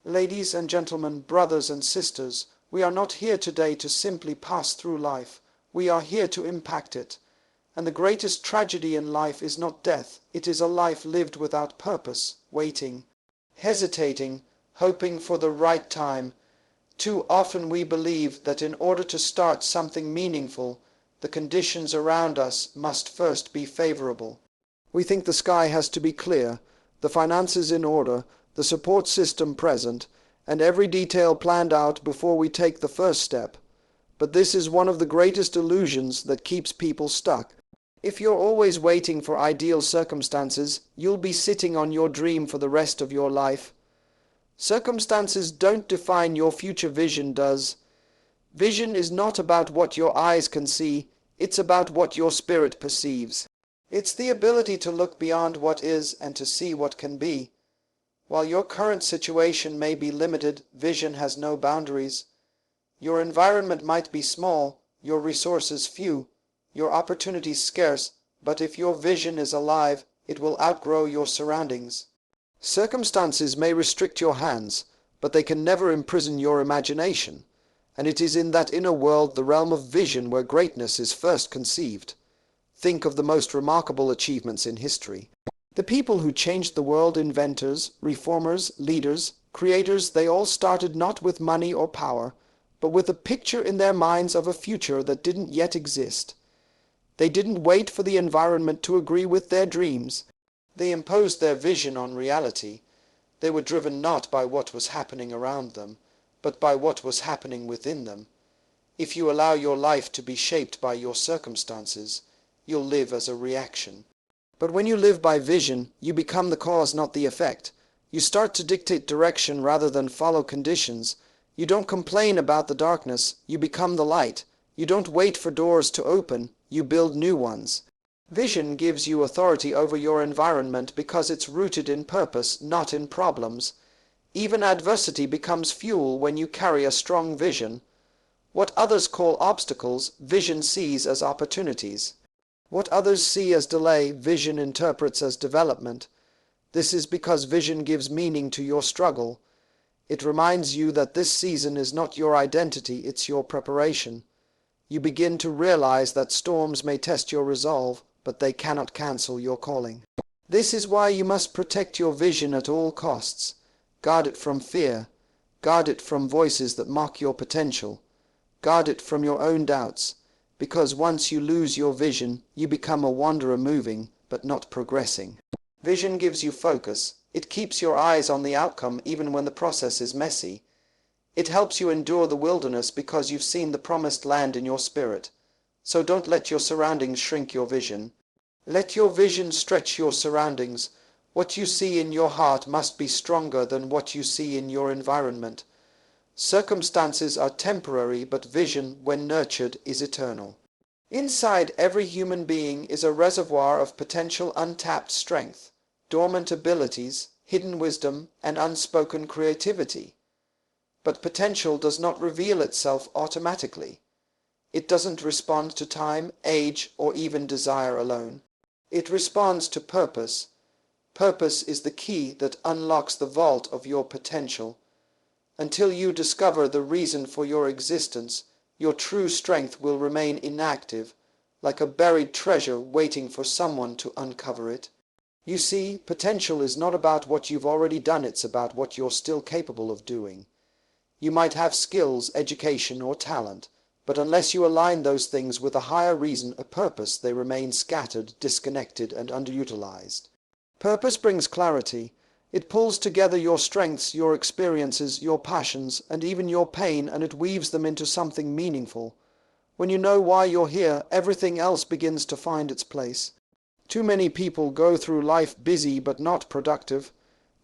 Ladies and gentlemen, brothers and sisters, we are not here today to simply pass through life. We are here to impact it. And the greatest tragedy in life is not death, it is a life lived without purpose, waiting, hesitating, hoping for the right time. Too often we believe that in order to start something meaningful, the conditions around us must first be favorable. We think the sky has to be clear, the finances in order, the support system present, and every detail planned out before we take the first step. But this is one of the greatest illusions that keeps people stuck. If you're always waiting for ideal circumstances, you'll be sitting on your dream for the rest of your life. Circumstances don't define your future, vision does. Vision is not about what your eyes can see, it's about what your spirit perceives. It's the ability to look beyond what is and to see what can be. While your current situation may be limited, vision has no boundaries. Your environment might be small, your resources few, your opportunities scarce, but if your vision is alive, it will outgrow your surroundings. Circumstances may restrict your hands, but they can never imprison your imagination, and it is in that inner world, the realm of vision, where greatness is first conceived. Think of the most remarkable achievements in history. The people who changed the world, inventors, reformers, leaders, creators, they all started not with money or power, but with a picture in their minds of a future that didn't yet exist. They didn't wait for the environment to agree with their dreams. They imposed their vision on reality. They were driven not by what was happening around them, but by what was happening within them. If you allow your life to be shaped by your circumstances, you'll live as a reaction. But when you live by vision, you become the cause, not the effect. You start to dictate direction rather than follow conditions. You don't complain about the darkness, you become the light. You don't wait for doors to open, you build new ones. Vision gives you authority over your environment because it's rooted in purpose, not in problems. Even adversity becomes fuel when you carry a strong vision. What others call obstacles, vision sees as opportunities. What others see as delay, vision interprets as development. This is because vision gives meaning to your struggle. It reminds you that this season is not your identity, it's your preparation. You begin to realize that storms may test your resolve, but they cannot cancel your calling. This is why you must protect your vision at all costs. Guard it from fear. Guard it from voices that mock your potential. Guard it from your own doubts. Because once you lose your vision, you become a wanderer, moving, but not progressing. Vision gives you focus. It keeps your eyes on the outcome even when the process is messy. It helps you endure the wilderness because you've seen the promised land in your spirit. So don't let your surroundings shrink your vision. Let your vision stretch your surroundings. What you see in your heart must be stronger than what you see in your environment. Circumstances are temporary, but vision, when nurtured, is eternal. Inside every human being is a reservoir of potential untapped strength, dormant abilities, hidden wisdom, and unspoken creativity. But potential does not reveal itself automatically. It doesn't respond to time, age, or even desire alone. It responds to purpose. Purpose is the key that unlocks the vault of your potential. Until you discover the reason for your existence, your true strength will remain inactive, like a buried treasure waiting for someone to uncover it. You see, potential is not about what you've already done, it's about what you're still capable of doing. You might have skills, education, or talent, but unless you align those things with a higher reason, a purpose, they remain scattered, disconnected, and underutilized. Purpose brings clarity. It pulls together your strengths, your experiences, your passions, and even your pain, and it weaves them into something meaningful. When you know why you're here, everything else begins to find its place. Too many people go through life busy but not productive.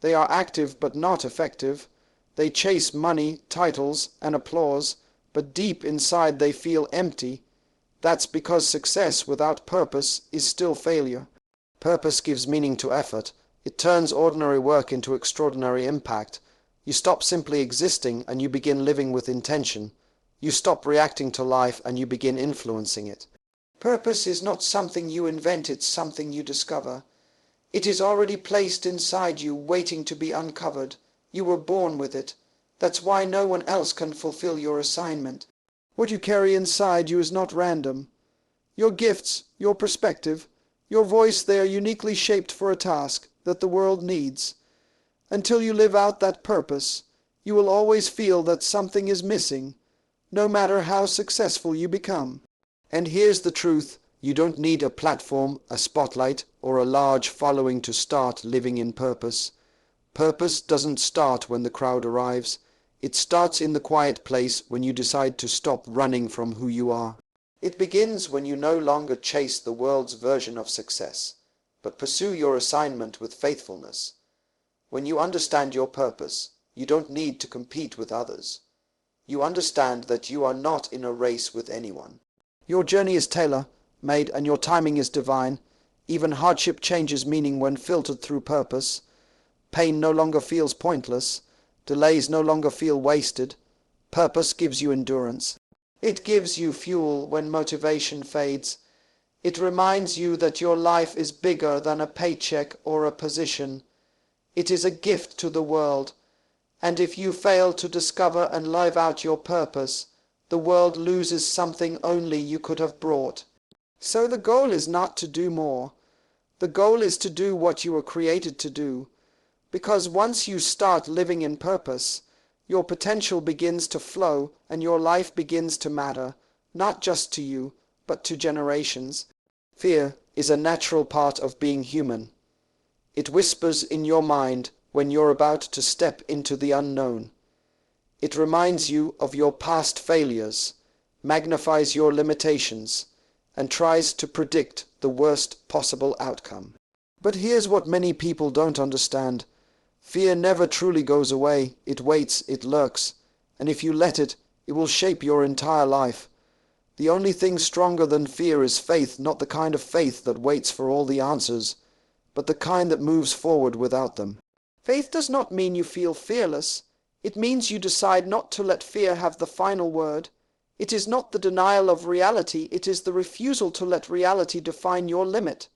They are active but not effective. They chase money, titles, and applause, but deep inside they feel empty. That's because success without purpose is still failure. Purpose gives meaning to effort. It turns ordinary work into extraordinary impact. You stop simply existing and you begin living with intention. You stop reacting to life and you begin influencing it. Purpose is not something you invent, it's something you discover. It is already placed inside you, waiting to be uncovered. You were born with it. That's why no one else can fulfill your assignment. What you carry inside you is not random. Your gifts, your perspective, your voice, they are uniquely shaped for a task that the world needs. Until you live out that purpose, you will always feel that something is missing, no matter how successful you become. And here's the truth. You don't need a platform, a spotlight, or a large following to start living in purpose. Purpose doesn't start when the crowd arrives. It starts in the quiet place when you decide to stop running from who you are. It begins when you no longer chase the world's version of success, but pursue your assignment with faithfulness. When you understand your purpose, you don't need to compete with others. You understand that you are not in a race with anyone. Your journey is tailor-made and your timing is divine. Even hardship changes meaning when filtered through purpose. Pain no longer feels pointless. Delays no longer feel wasted. Purpose gives you endurance. It gives you fuel when motivation fades. It reminds you that your life is bigger than a paycheck or a position. It is a gift to the world. And if you fail to discover and live out your purpose, the world loses something only you could have brought. So the goal is not to do more. The goal is to do what you were created to do. Because once you start living in purpose, your potential begins to flow and your life begins to matter, not just to you, but to generations. Fear is a natural part of being human. It whispers in your mind when you're about to step into the unknown. It reminds you of your past failures, magnifies your limitations, and tries to predict the worst possible outcome. But here's what many people don't understand. Fear never truly goes away. It waits, it lurks, and if you let it, it will shape your entire life. The only thing stronger than fear is faith, not the kind of faith that waits for all the answers, but the kind that moves forward without them. Faith does not mean you feel fearless. It means you decide not to let fear have the final word. It is not the denial of reality, it is the refusal to let reality define your limit.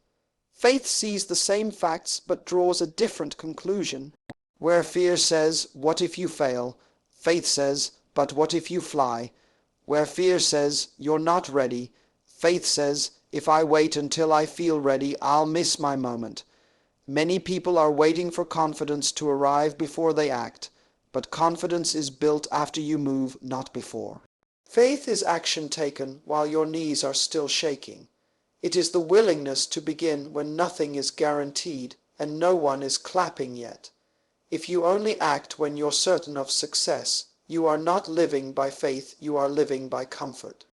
Faith sees the same facts but draws a different conclusion. Where fear says, "What if you fail?" faith says, "But what if you fly?" Where fear says, "You're not ready," faith says, "If I wait until I feel ready, I'll miss my moment." Many people are waiting for confidence to arrive before they act, but confidence is built after you move, not before. Faith is action taken while your knees are still shaking. It is the willingness to begin when nothing is guaranteed and no one is clapping yet. If you only act when you're certain of success, you are not living by faith, you are living by comfort.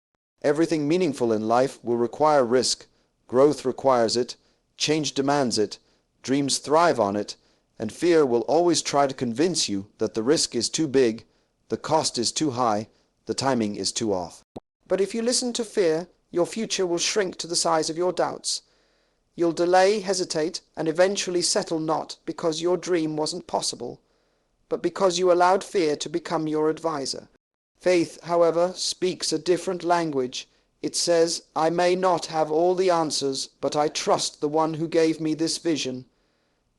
Everything meaningful in life will require risk. Growth requires it. Change demands it. Dreams thrive on it. And fear will always try to convince you that the risk is too big, the cost is too high, the timing is too off. But if you listen to fear, your future will shrink to the size of your doubts. You'll delay, hesitate, and eventually settle not because your dream wasn't possible, but because you allowed fear to become your advisor. Faith, however, speaks a different language. It says, "I may not have all the answers, but I trust the one who gave me this vision."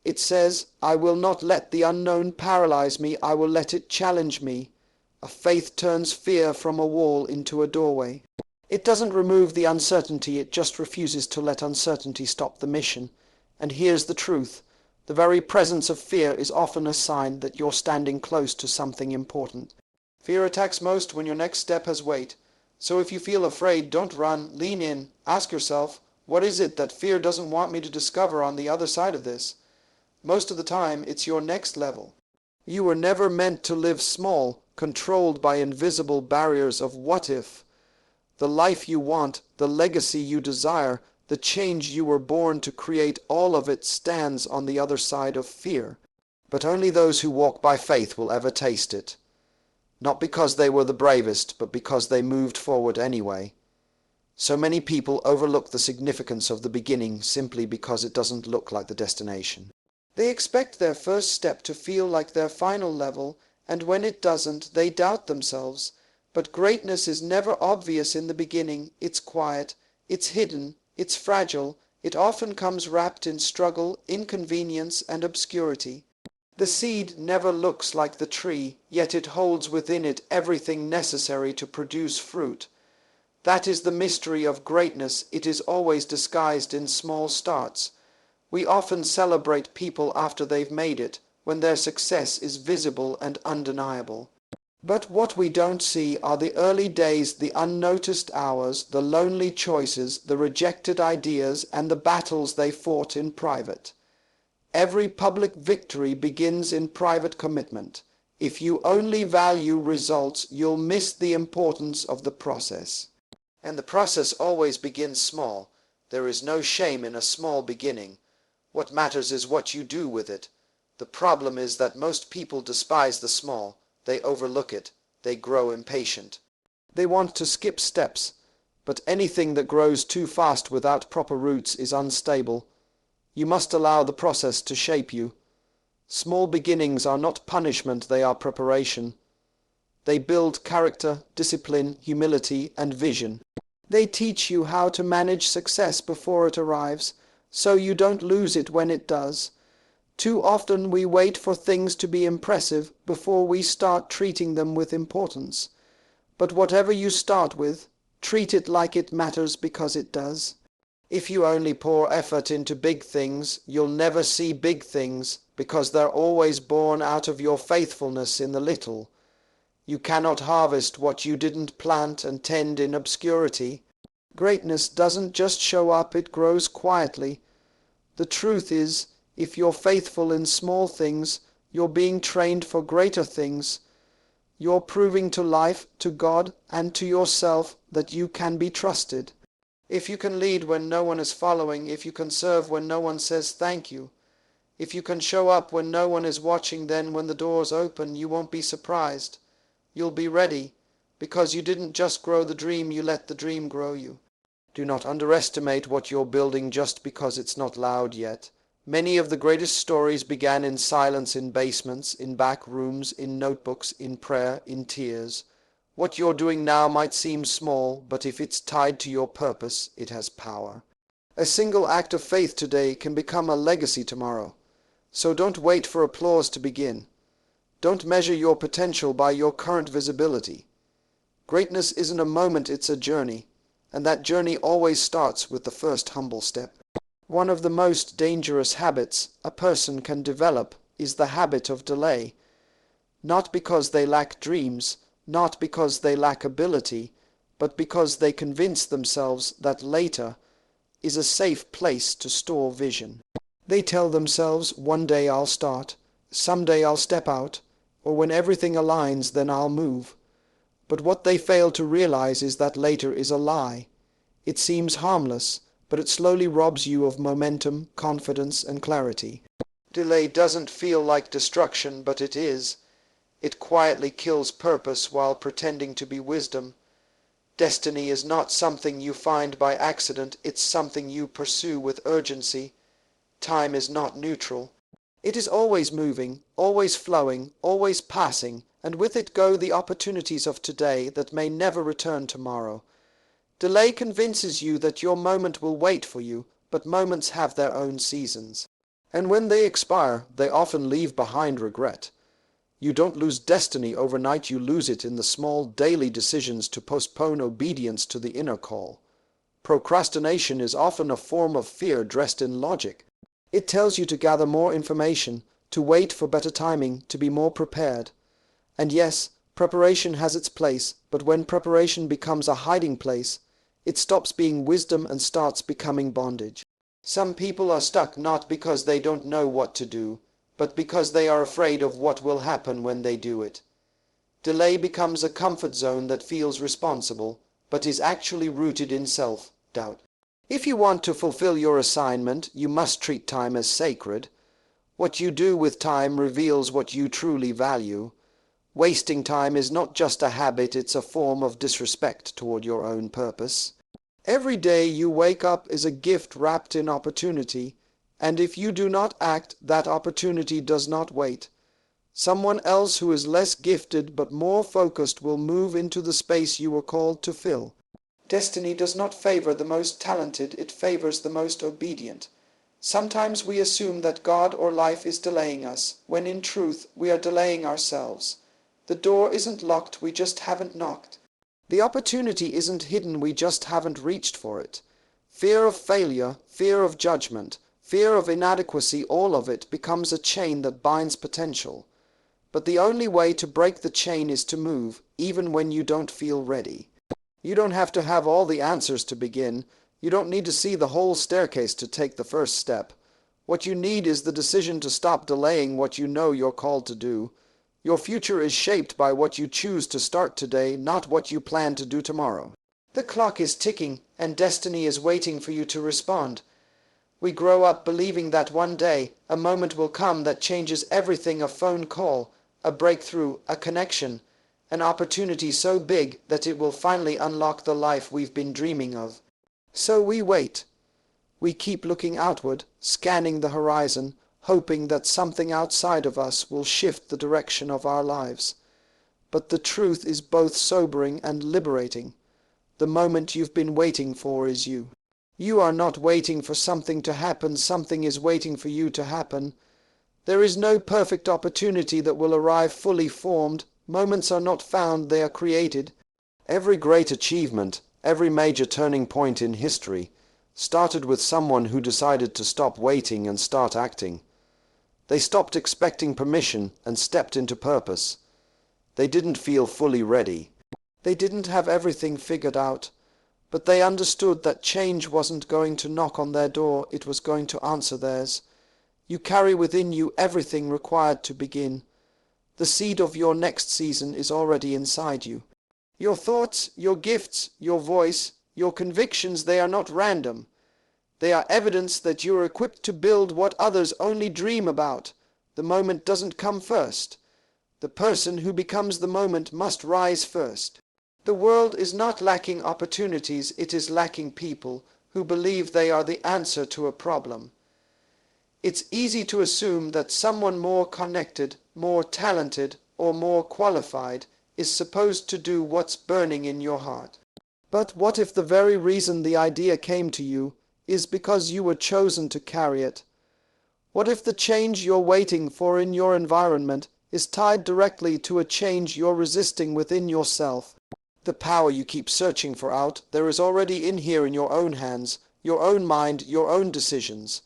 It says, "I will not let the unknown paralyze me, I will let it challenge me." A faith turns fear from a wall into a doorway. It doesn't remove the uncertainty, it just refuses to let uncertainty stop the mission. And here's the truth. The very presence of fear is often a sign that you're standing close to something important. Fear attacks most when your next step has weight. So if you feel afraid, don't run, lean in. Ask yourself, what is it that fear doesn't want me to discover on the other side of this? Most of the time, it's your next level. You were never meant to live small, controlled by invisible barriers of what if. The life you want, the legacy you desire, the change you were born to create, all of it stands on the other side of fear. But only those who walk by faith will ever taste it. Not because they were the bravest, but because they moved forward anyway. So many people overlook the significance of the beginning simply because it doesn't look like the destination. They expect their first step to feel like their final level, and when it doesn't, they doubt themselves. But greatness is never obvious in the beginning. It's quiet, it's hidden, it's fragile. It often comes wrapped in struggle, inconvenience, and obscurity. The seed never looks like the tree, yet it holds within it everything necessary to produce fruit. That is the mystery of greatness. It is always disguised in small starts. We often celebrate people after they've made it, when their success is visible and undeniable. But what we don't see are the early days, the unnoticed hours, the lonely choices, the rejected ideas, and the battles they fought in private. Every public victory begins in private commitment. If you only value results, you'll miss the importance of the process. And the process always begins small. There is no shame in a small beginning. What matters is what you do with it. The problem is that most people despise the small. They overlook it. They grow impatient. They want to skip steps. But anything that grows too fast without proper roots is unstable. You must allow the process to shape you. Small beginnings are not punishment, they are preparation. They build character, discipline, humility, and vision. They teach you how to manage success before it arrives, so you don't lose it when it does. Too often we wait for things to be impressive before we start treating them with importance. But whatever you start with, treat it like it matters because it does. If you only pour effort into big things, you'll never see big things, because they're always born out of your faithfulness in the little. You cannot harvest what you didn't plant and tend in obscurity. Greatness doesn't just show up, it grows quietly. The truth is, if you're faithful in small things, you're being trained for greater things. You're proving to life, to God, and to yourself that you can be trusted. If you can lead when no one is following, if you can serve when no one says thank you, if you can show up when no one is watching, then when the doors open, you won't be surprised. You'll be ready, because you didn't just grow the dream, you let the dream grow you. Do not underestimate what you're building just because it's not loud yet. Many of the greatest stories began in silence, in basements, in back rooms, in notebooks, in prayer, in tears. What you're doing now might seem small, but if it's tied to your purpose, it has power. A single act of faith today can become a legacy tomorrow. So don't wait for applause to begin. Don't measure your potential by your current visibility. Greatness isn't a moment, it's a journey, and that journey always starts with the first humble step. One of the most dangerous habits a person can develop is the habit of delay. Not because they lack dreams, not because they lack ability, but because they convince themselves that later is a safe place to store vision. They tell themselves, one day I'll start, someday I'll step out, or when everything aligns then I'll move. But what they fail to realize is that later is a lie. It seems harmless, but it slowly robs you of momentum, confidence, and clarity. Delay doesn't feel like destruction, but it is. It quietly kills purpose while pretending to be wisdom. Destiny is not something you find by accident, it's something you pursue with urgency. Time is not neutral. It is always moving, always flowing, always passing, and with it go the opportunities of today that may never return tomorrow. Delay convinces you that your moment will wait for you, but moments have their own seasons. And when they expire, they often leave behind regret. You don't lose destiny overnight, you lose it in the small daily decisions to postpone obedience to the inner call. Procrastination is often a form of fear dressed in logic. It tells you to gather more information, to wait for better timing, to be more prepared. And yes, preparation has its place, but when preparation becomes a hiding place, it stops being wisdom and starts becoming bondage. Some people are stuck not because they don't know what to do, but because they are afraid of what will happen when they do it. Delay becomes a comfort zone that feels responsible, but is actually rooted in self-doubt. If you want to fulfill your assignment, you must treat time as sacred. What you do with time reveals what you truly value. Wasting time is not just a habit, it's a form of disrespect toward your own purpose. Every day you wake up is a gift wrapped in opportunity, and if you do not act, that opportunity does not wait. Someone else who is less gifted but more focused will move into the space you were called to fill. Destiny does not favor the most talented, it favors the most obedient. Sometimes we assume that God or life is delaying us, when in truth we are delaying ourselves. The door isn't locked, we just haven't knocked. The opportunity isn't hidden, we just haven't reached for it. Fear of failure, fear of judgment, fear of inadequacy, all of it becomes a chain that binds potential. But the only way to break the chain is to move, even when you don't feel ready. You don't have to have all the answers to begin. You don't need to see the whole staircase to take the first step. What you need is the decision to stop delaying what you know you're called to do. Your future is shaped by what you choose to start today, not what you plan to do tomorrow. The clock is ticking, and destiny is waiting for you to respond. We grow up believing that one day, a moment will come that changes everything: a phone call, a breakthrough, a connection, an opportunity so big that it will finally unlock the life we've been dreaming of. So we wait. We keep looking outward, scanning the horizon, hoping that something outside of us will shift the direction of our lives. But the truth is both sobering and liberating. The moment you've been waiting for is you. You are not waiting for something to happen, something is waiting for you to happen. There is no perfect opportunity that will arrive fully formed. Moments are not found, they are created. Every great achievement, every major turning point in history, started with someone who decided to stop waiting and start acting. They stopped expecting permission and stepped into purpose. They didn't feel fully ready. They didn't have everything figured out, but they understood that change wasn't going to knock on their door, it was going to answer theirs. You carry within you everything required to begin. The seed of your next season is already inside you. Your thoughts, your gifts, your voice, your convictions, they are not random. They are evidence that you are equipped to build what others only dream about. The moment doesn't come first. The person who becomes the moment must rise first. The world is not lacking opportunities, it is lacking people who believe they are the answer to a problem. It's easy to assume that someone more connected, more talented, or more qualified is supposed to do what's burning in your heart. But what if the very reason the idea came to you is because you were chosen to carry it? What if the change you're waiting for in your environment is tied directly to a change you're resisting within yourself? The power you keep searching for out there is already in here, in your own hands, your own mind, your own decisions.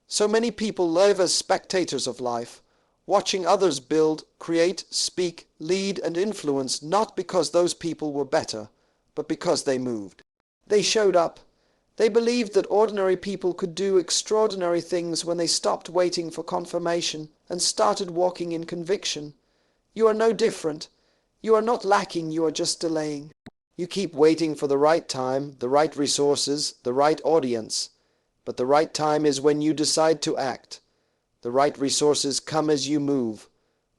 So many people live as spectators of life, watching others build, create, speak, lead, and influence, not because those people were better, but because they moved. They showed up. They believed that ordinary people could do extraordinary things when they stopped waiting for confirmation and started walking in conviction. You are no different. You are not lacking, you are just delaying. You keep waiting for the right time, the right resources, the right audience. But the right time is when you decide to act. The right resources come as you move.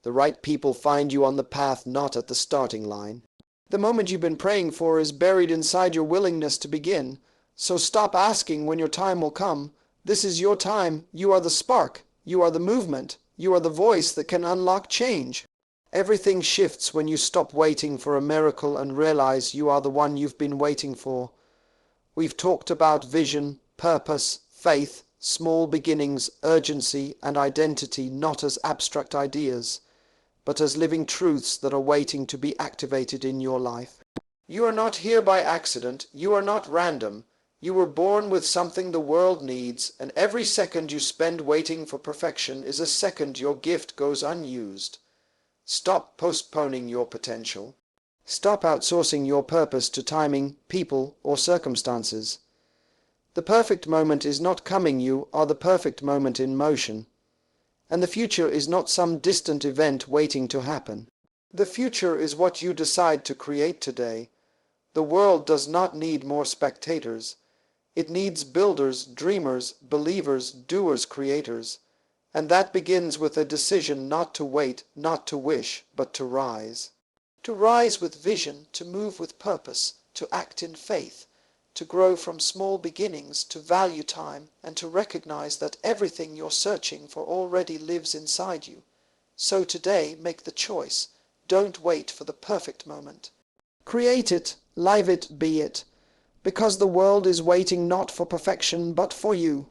The right people find you on the path, not at the starting line. The moment you've been praying for is buried inside your willingness to begin. So stop asking when your time will come. This is your time. You are the spark. You are the movement. You are the voice that can unlock change. Everything shifts when you stop waiting for a miracle and realize you are the one you've been waiting for. We've talked about vision, purpose, faith, small beginnings, urgency, and identity not as abstract ideas, but as living truths that are waiting to be activated in your life. You are not here by accident. You are not random. You were born with something the world needs, and every second you spend waiting for perfection is a second your gift goes unused. Stop postponing your potential. Stop outsourcing your purpose to timing, people, or circumstances. The perfect moment is not coming, you are the perfect moment in motion. And the future is not some distant event waiting to happen. The future is what you decide to create today. The world does not need more spectators. It needs builders, dreamers, believers, doers, creators. And that begins with a decision not to wait, not to wish, but to rise. To rise with vision, to move with purpose, to act in faith, to grow from small beginnings, to value time, and to recognize that everything you're searching for already lives inside you. So today, make the choice. Don't wait for the perfect moment. Create it, live it, be it, because the world is waiting not for perfection, but for you.